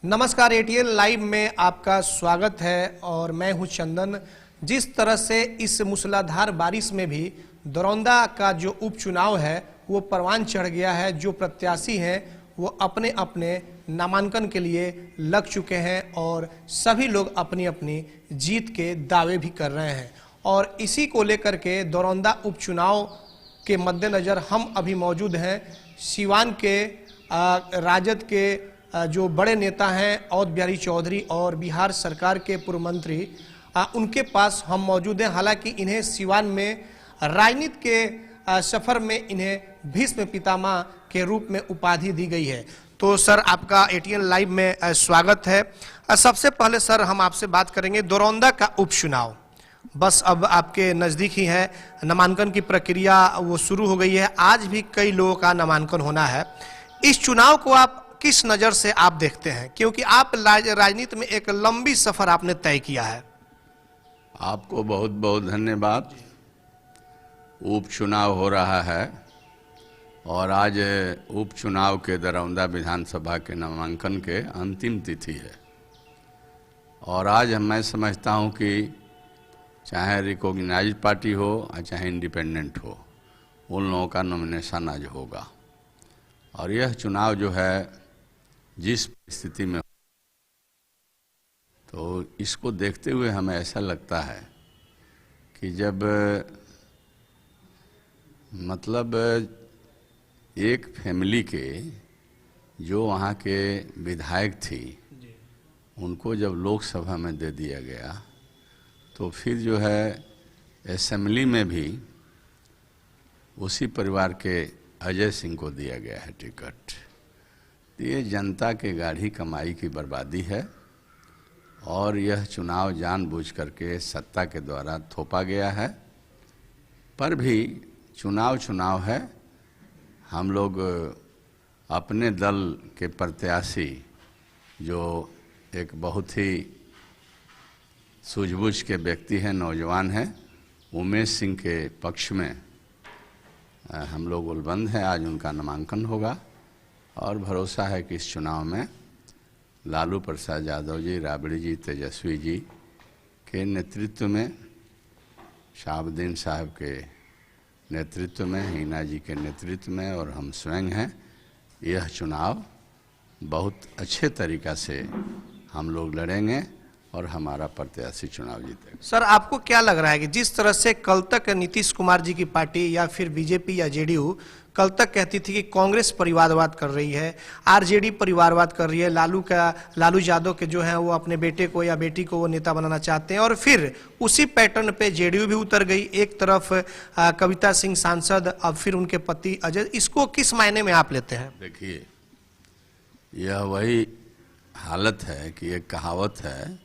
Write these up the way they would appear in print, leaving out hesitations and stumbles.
नमस्कार, ATN live में आपका स्वागत है और मैं हूं चंदन। जिस तरह से इस मूसलाधार बारिश में भी दरौंदा का जो उपचुनाव है वो परवान चढ़ गया है। जो प्रत्याशी हैं वो अपने अपने नामांकन के लिए लग चुके हैं और सभी लोग अपनी अपनी जीत के दावे भी कर रहे हैं। और इसी को लेकर के दरौंदा उपचुनाव के मद्देनज़र हम अभी मौजूद हैं सिवान के राजद के जो बड़े नेता हैं अवध बिहारी चौधरी और बिहार सरकार के पूर्व मंत्री, उनके पास हम मौजूद हैं। हालांकि इन्हें सिवान में राजनीति के सफर में इन्हें भीष्म पितामह के रूप में उपाधि दी गई है। तो सर, आपका एटीएन लाइव में स्वागत है। सबसे पहले सर हम आपसे बात करेंगे दरौंदा का उपचुनाव बस अब आपके नज़दीक ही है। नामांकन की प्रक्रिया वो शुरू हो गई है। आज भी कई लोगों का नामांकन होना है। इस चुनाव को आप किस नज़र से आप देखते हैं, क्योंकि आप राजनीति में एक लंबी सफर आपने तय किया है? आपको बहुत बहुत धन्यवाद। उपचुनाव हो रहा है और आज उपचुनाव के दरौंदा विधानसभा के नामांकन के अंतिम तिथि है। और आज मैं समझता हूं कि चाहे रिकॉग्नाइज्ड पार्टी हो या चाहे इंडिपेंडेंट हो, उन लोगों का नॉमिनेशन आज होगा। और यह चुनाव जो है जिस स्थिति में, तो इसको देखते हुए हमें ऐसा लगता है कि जब मतलब एक फैमिली के जो वहाँ के विधायक थी उनको जब लोकसभा में दे दिया गया, तो फिर जो है असेंबली में भी उसी परिवार के अजय सिंह को दिया गया है टिकट। ये जनता के गाढ़ी कमाई की बर्बादी है और यह चुनाव जानबूझ करके सत्ता के द्वारा थोपा गया है। पर भी चुनाव है। हम लोग अपने दल के प्रत्याशी जो एक बहुत ही सूझबूझ के व्यक्ति हैं, नौजवान हैं, उमेश सिंह के पक्ष में हम लोग उलबंद हैं। आज उनका नामांकन होगा और भरोसा है कि इस चुनाव में लालू प्रसाद यादव जी, राबड़ी जी, तेजस्वी जी के नेतृत्व में, शहाबुद्दीन साहब के नेतृत्व में, हिना जी के नेतृत्व में और हम स्वयं हैं, यह चुनाव बहुत अच्छे तरीक़ा से हम लोग लड़ेंगे और हमारा प्रत्याशी चुनाव जीतेगा। सर, आपको क्या लग रहा है कि जिस तरह से कल तक नीतीश कुमार जी की पार्टी या फिर बीजेपी या जेडीयू कल तक कहती थी कि कांग्रेस परिवारवाद कर रही है, आरजेडी परिवारवाद कर रही है, लालू यादव के जो है वो अपने बेटे को या बेटी को वो नेता बनाना चाहते हैं, और फिर उसी पैटर्न पे जेडीयू भी उतर गई। एक तरफ कविता सिंह सांसद, अब फिर उनके पति अजय, इसको किस मायने में आप लेते हैं? देखिए, यह वही हालत है कि एक कहावत है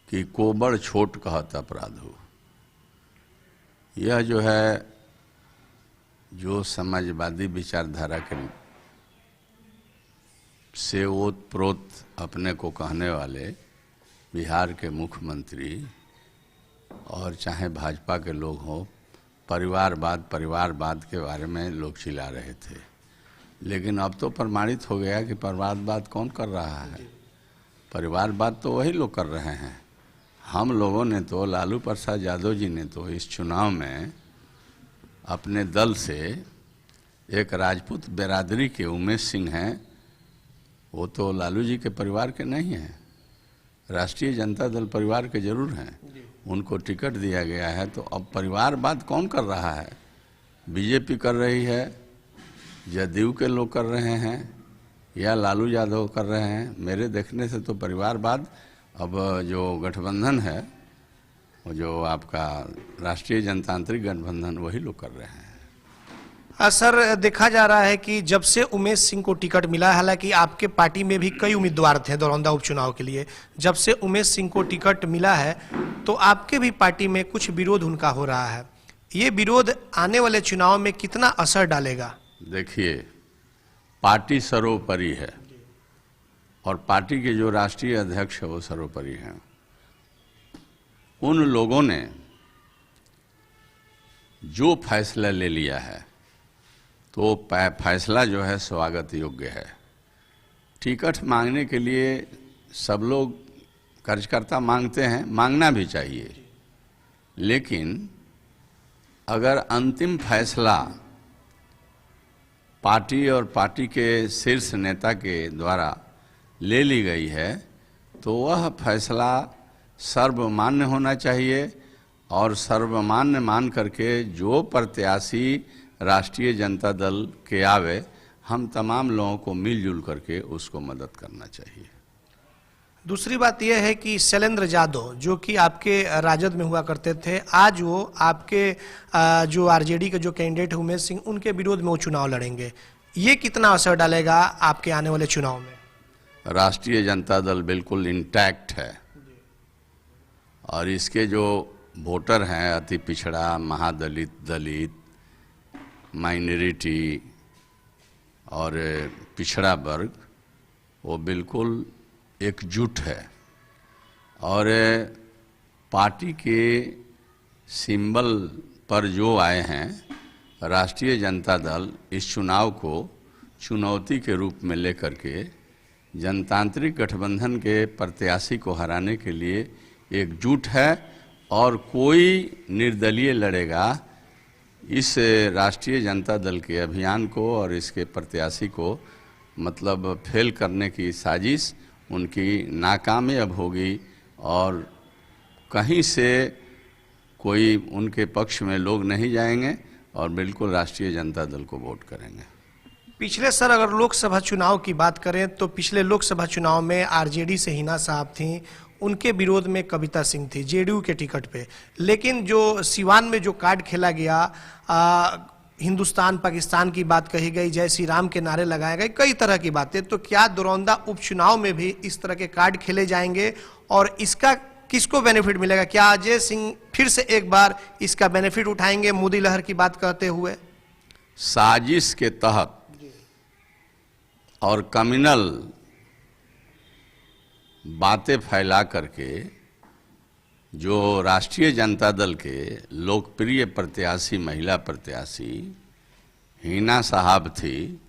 कि कोबड़ छोट कहत अपराध हो। यह जो है जो समाजवादी विचारधारा के से ओत-प्रोत अपने को कहने वाले बिहार के मुख्यमंत्री और चाहे भाजपा के लोग हों, परिवारवाद के बारे में लोग चिल्ला रहे थे। लेकिन अब तो प्रमाणित हो गया कि परिवारवाद कौन कर रहा है। परिवारवाद तो वही लोग कर रहे हैं। हम लोगों ने तो, लालू प्रसाद यादव जी ने तो इस चुनाव में अपने दल से एक राजपूत बिरादरी के उमेश सिंह हैं, वो तो लालू जी के परिवार के नहीं हैं, राष्ट्रीय जनता दल परिवार के जरूर हैं, उनको टिकट दिया गया है। तो अब परिवारवाद कौन कर रहा है? बीजेपी कर रही है, जदयू के लोग कर रहे हैं या लालू यादव कर रहे हैं? मेरे देखने से तो परिवारवाद अब जो गठबंधन है, वो जो आपका राष्ट्रीय जनतांत्रिक गठबंधन, वही लोग कर रहे हैं। सर, देखा जा रहा है कि जब से उमेश सिंह को टिकट मिला, हालांकि आपके पार्टी में भी कई उम्मीदवार थे दरौंदा उपचुनाव के लिए, जब से उमेश सिंह को टिकट मिला है तो आपके भी पार्टी में कुछ विरोध उनका हो रहा है। ये विरोध आने वाले चुनाव में कितना असर डालेगा? देखिए, पार्टी सर्वोपरि है और पार्टी के जो राष्ट्रीय अध्यक्ष है वो सर्वोपरि हैं। उन लोगों ने जो फैसला ले लिया है तो फैसला जो है स्वागत योग्य है। टिकट मांगने के लिए सब लोग कार्यकर्ता मांगते हैं, मांगना भी चाहिए, लेकिन अगर अंतिम फैसला पार्टी और पार्टी के शीर्ष नेता के द्वारा ले ली गई है तो वह फैसला सर्वमान्य होना चाहिए, और सर्वमान्य मान करके जो प्रत्याशी राष्ट्रीय जनता दल के आवे, हम तमाम लोगों को मिलजुल करके उसको मदद करना चाहिए। दूसरी बात यह है कि शैलेंद्र यादव जो कि आपके राजद में हुआ करते थे, आज वो आपके जो आरजेडी के जो कैंडिडेट है उमेश सिंह, उनके विरोध में वो चुनाव लड़ेंगे। ये कितना असर डालेगा आपके आने वाले चुनाव में? राष्ट्रीय जनता दल बिल्कुल इंटैक्ट है, और इसके जो वोटर हैं, अति पिछड़ा, महादलित, दलित, माइनॉरिटी और पिछड़ा वर्ग, वो बिल्कुल एकजुट है। और पार्टी के सिंबल पर जो आए हैं, राष्ट्रीय जनता दल इस चुनाव को चुनौती के रूप में लेकर के जनतांत्रिक गठबंधन के प्रत्याशी को हराने के लिए एकजुट है, और कोई निर्दलीय लड़ेगा इस राष्ट्रीय जनता दल के अभियान को और इसके प्रत्याशी को मतलब फेल करने की साजिश उनकी नाकामयाब होगी, और कहीं से कोई उनके पक्ष में लोग नहीं जाएंगे और बिल्कुल राष्ट्रीय जनता दल को वोट करेंगे। पिछले सर अगर लोकसभा चुनाव की बात करें तो पिछले लोकसभा चुनाव में आरजेडी से हिना साहब थी, उनके विरोध में कविता सिंह थी जेडीयू के टिकट पे। लेकिन जो सिवान में जो कार्ड खेला गया, हिंदुस्तान पाकिस्तान की बात कही गई, जय श्री राम के नारे लगाए गए, कई तरह की बातें, तो क्या दरौंदा उपचुनाव में भी इस तरह के कार्ड खेले जाएंगे और इसका किसको बेनिफिट मिलेगा? क्या अजय सिंह फिर से एक बार इसका बेनिफिट उठाएंगे मोदी लहर की बात करते हुए? साजिश के तहत और कम्युनल बातें फैला करके जो राष्ट्रीय जनता दल के लोकप्रिय प्रत्याशी, महिला प्रत्याशी हिना साहब थी,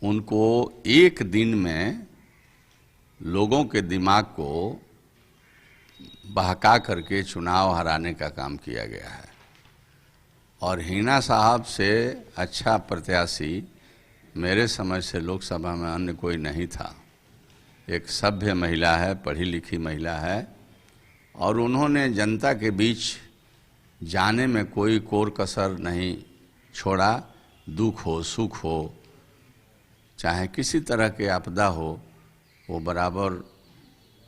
उनको एक दिन में लोगों के दिमाग को बहका करके चुनाव हराने का काम किया गया है। और हिना साहब से अच्छा प्रत्याशी मेरे समझ से लोकसभा में अन्य कोई नहीं था। एक सभ्य महिला है, पढ़ी लिखी महिला है, और उन्होंने जनता के बीच जाने में कोई कोर कसर नहीं छोड़ा। दुख हो, सुख हो, चाहे किसी तरह के आपदा हो, वो बराबर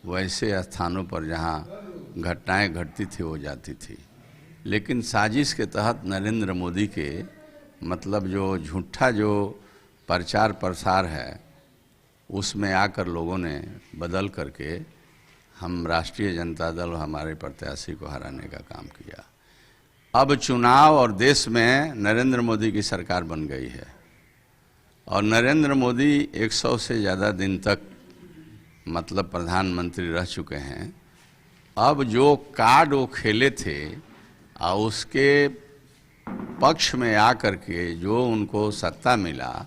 वैसे स्थानों पर जहाँ घटनाएं घटती थी वो जाती थी। लेकिन साजिश के तहत नरेंद्र मोदी के मतलब जो झूठा जो प्रचार प्रसार है, उसमें आकर लोगों ने बदल करके हम राष्ट्रीय जनता दल हमारे प्रत्याशी को हराने का काम किया। अब चुनाव और देश में नरेंद्र मोदी की सरकार बन गई है, और नरेंद्र मोदी 100 से ज़्यादा दिन तक मतलब प्रधानमंत्री रह चुके हैं। अब जो कार्ड वो खेले थे और उसके पक्ष में आकर के जो उनको सत्ता मिला,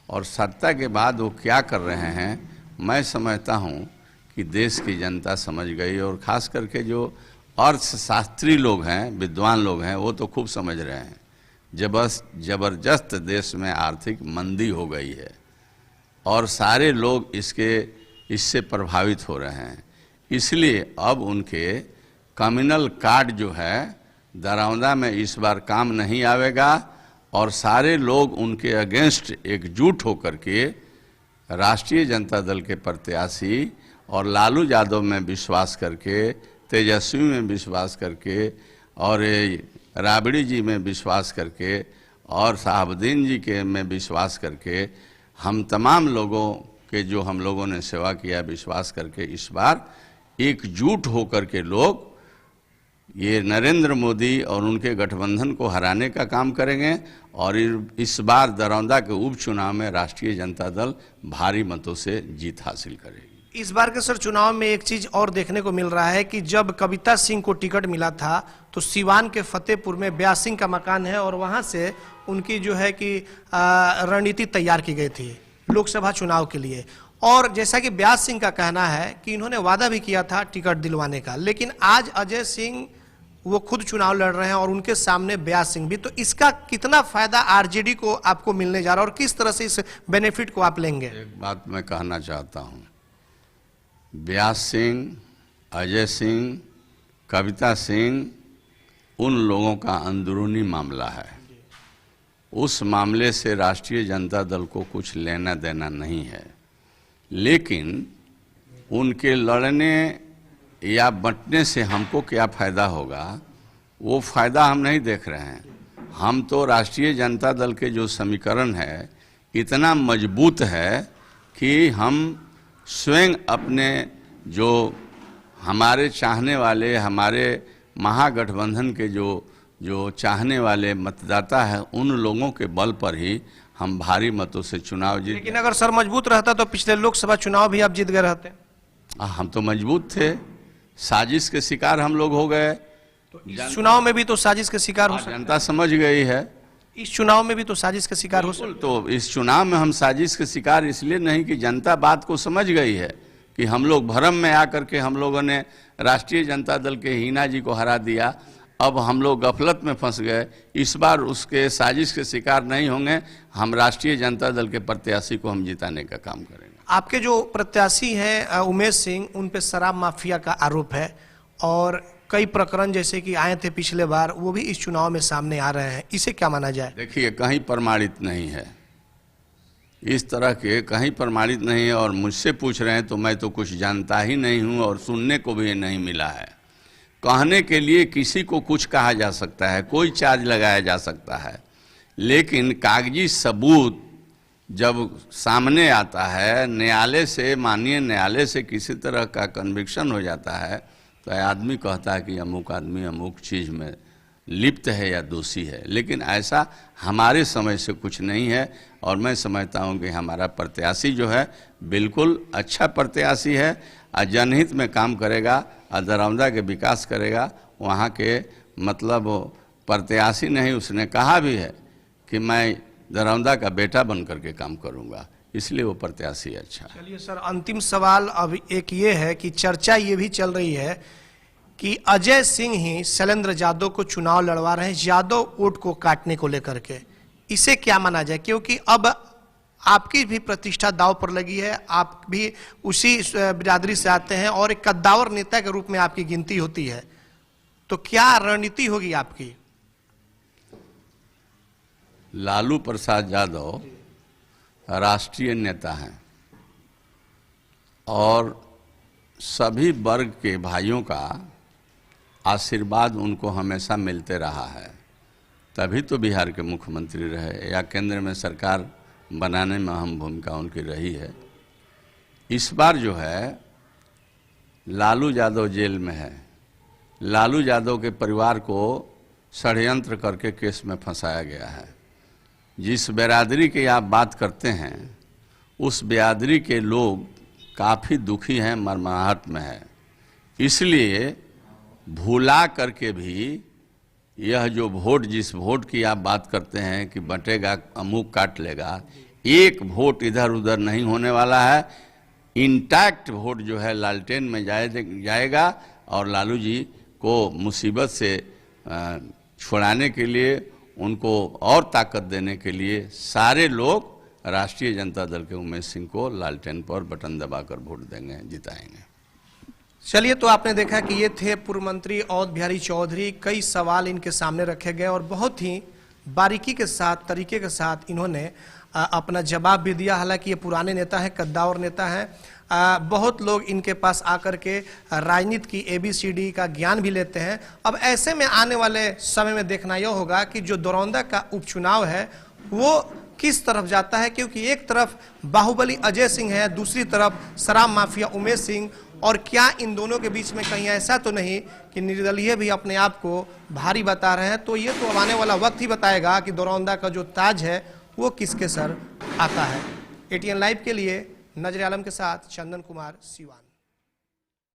और सत्ता के बाद वो क्या कर रहे हैं, मैं समझता हूँ कि देश की जनता समझ गई। और ख़ास करके जो अर्थशास्त्री लोग हैं, विद्वान लोग हैं, वो तो खूब समझ रहे हैं। जबरदस्त देश में आर्थिक मंदी हो गई है और सारे लोग इससे प्रभावित हो रहे हैं। इसलिए अब उनके कम्युनल कार्ड जो है दरौंदा में इस बार काम नहीं आवेगा, और सारे लोग उनके अगेंस्ट एकजुट होकर के राष्ट्रीय जनता दल के प्रत्याशी और लालू यादव में विश्वास करके, तेजस्वी में विश्वास करके, और राबड़ी जी में विश्वास करके, और साहबुद्दीन जी के में विश्वास करके, हम तमाम लोगों के जो हम लोगों ने सेवा किया विश्वास करके इस बार एकजुट होकर के लोग ये नरेंद्र मोदी और उनके गठबंधन को हराने का काम करेंगे। और इस बार दरौंदा के उपचुनाव में राष्ट्रीय जनता दल भारी मतों से जीत हासिल करेगी। इस बार के सर चुनाव में एक चीज और देखने को मिल रहा है कि जब कविता सिंह को टिकट मिला था तो सिवान के फतेहपुर में ब्यास सिंह का मकान है, और वहां से उनकी जो है कि रणनीति तैयार की गई थी लोकसभा चुनाव के लिए। और जैसा कि ब्यास सिंह का कहना है कि इन्होंने वादा भी किया था टिकट दिलवाने का, लेकिन आज अजय सिंह वो खुद चुनाव लड़ रहे हैं और उनके सामने ब्यास सिंह भी। तो इसका कितना फायदा आरजेडी को आपको मिलने जा रहा है और किस तरह से इस बेनिफिट को आप लेंगे? एक बात मैं कहना चाहता हूं, ब्यास सिंह, अजय सिंह, कविता सिंह उन लोगों का अंदरूनी मामला है। उस मामले से राष्ट्रीय जनता दल को कुछ लेना देना नहीं है, लेकिन उनके लड़ने या बंटने से हमको क्या फ़ायदा होगा, वो फ़ायदा हम नहीं देख रहे हैं। हम तो राष्ट्रीय जनता दल के जो समीकरण है इतना मजबूत है कि हम स्वयं अपने जो हमारे चाहने वाले, हमारे महागठबंधन के जो चाहने वाले मतदाता हैं, उन लोगों के बल पर ही हम भारी मतों से चुनाव जीत। लेकिन अगर सर मजबूत रहता तो पिछले लोकसभा चुनाव भी आप जीत गए रहते। हम तो मजबूत थे, साजिश के शिकार हम लोग हो गए। तो इस चुनाव में भी तो साजिश के शिकार हो सकते हैं। जनता समझ गई है। इस चुनाव में भी तो साजिश के शिकार हो सकते। तो इस चुनाव में हम साजिश के शिकार इसलिए नहीं कि जनता बात को समझ गई है कि हम लोग भ्रम में आकर के हम लोगों ने राष्ट्रीय जनता दल के हीना जी को हरा दिया। अब हम लोग गफलत में फंस गए। इस बार उसके साजिश के शिकार नहीं होंगे। हम राष्ट्रीय जनता दल के प्रत्याशी को हम जिताने का काम करेंगे। आपके जो प्रत्याशी हैं उमेश सिंह, उन पे शराब माफिया का आरोप है और कई प्रकरण जैसे कि आए थे पिछले बार, वो भी इस चुनाव में सामने आ रहे हैं। इसे क्या माना जाए? देखिए, कहीं प्रमाणित नहीं है, इस तरह के कहीं प्रमाणित नहीं है। और मुझसे पूछ रहे हैं तो मैं तो कुछ जानता ही नहीं हूं और सुनने को भी नहीं मिला है। कहने के लिए किसी को कुछ कहा जा सकता है, कोई चार्ज लगाया जा सकता है, लेकिन कागजी सबूत जब सामने आता है, न्यायालय से, माननीय न्यायालय से किसी तरह का कन्विक्शन हो जाता है, तो आदमी कहता है कि अमुक आदमी अमुक चीज़ में लिप्त है या दोषी है। लेकिन ऐसा हमारे समय से कुछ नहीं है। और मैं समझता हूं कि हमारा प्रत्याशी जो है बिल्कुल अच्छा प्रत्याशी है और जनहित में काम करेगा और दरौंदा के विकास करेगा। वहाँ के मतलब प्रत्याशी नहीं, उसने कहा भी है कि मैं दरौंदा का बेटा बन करके काम करूँगा, इसलिए वो प्रत्याशी अच्छा। चलिए सर, अंतिम सवाल अब एक ये है कि चर्चा ये भी चल रही है कि अजय सिंह ही शैलेंद्र यादव को चुनाव लड़वा रहे हैं यादव वोट को काटने को लेकर के। इसे क्या माना जाए? क्योंकि अब आपकी भी प्रतिष्ठा दांव पर लगी है, आप भी उसी बिरादरी से आते हैं और एक कद्दावर नेता के रूप में आपकी गिनती होती है, तो क्या रणनीति होगी आपकी? लालू प्रसाद यादव राष्ट्रीय नेता हैं और सभी वर्ग के भाइयों का आशीर्वाद उनको हमेशा मिलते रहा है, तभी तो बिहार के मुख्यमंत्री रहे या केंद्र में सरकार बनाने में अहम भूमिका उनकी रही है। इस बार जो है लालू यादव जेल में है। लालू यादव के परिवार को षड्यंत्र करके केस में फंसाया गया है। जिस बिरादरी की आप बात करते हैं, उस बिरादरी के लोग काफ़ी दुखी हैं, मरमाहट में है। इसलिए भुला करके भी यह जो वोट, जिस वोट की आप बात करते हैं कि बटेगा अमुक काट लेगा, एक वोट इधर उधर नहीं होने वाला है। इंटैक्ट वोट जो है लालटेन में जाएगा और लालू जी को मुसीबत से छुड़ाने के लिए, उनको और ताकत देने के लिए सारे लोग राष्ट्रीय जनता दल के उमेश सिंह को लालटेन पर बटन दबाकर वोट देंगे, जिताएंगे। चलिए, तो आपने देखा कि ये थे पूर्व मंत्री अवध बिहारी चौधरी। कई सवाल इनके सामने रखे गए और बहुत ही बारीकी के साथ, तरीके के साथ इन्होंने अपना जवाब भी दिया। हालांकि ये पुराने नेता हैं, कद्दावर नेता हैं। बहुत लोग इनके पास आकर के राजनीति की ABCD का ज्ञान भी लेते हैं। अब ऐसे में आने वाले समय में देखना यह होगा कि जो दरौंदा का उपचुनाव है वो किस तरफ जाता है, क्योंकि एक तरफ बाहुबली अजय सिंह है, दूसरी तरफ शराब माफिया उमेश सिंह। और क्या इन दोनों के बीच में कहीं ऐसा तो नहीं कि निर्दलीय भी अपने आप को भारी बता रहे हैं? तो ये तो आने वाला वक्त ही बताएगा कि दरौंदा का जो ताज है वो किसके सर आता है। ATN लाइव के लिए नजर आलम के साथ चंदन कुमार, सिवान।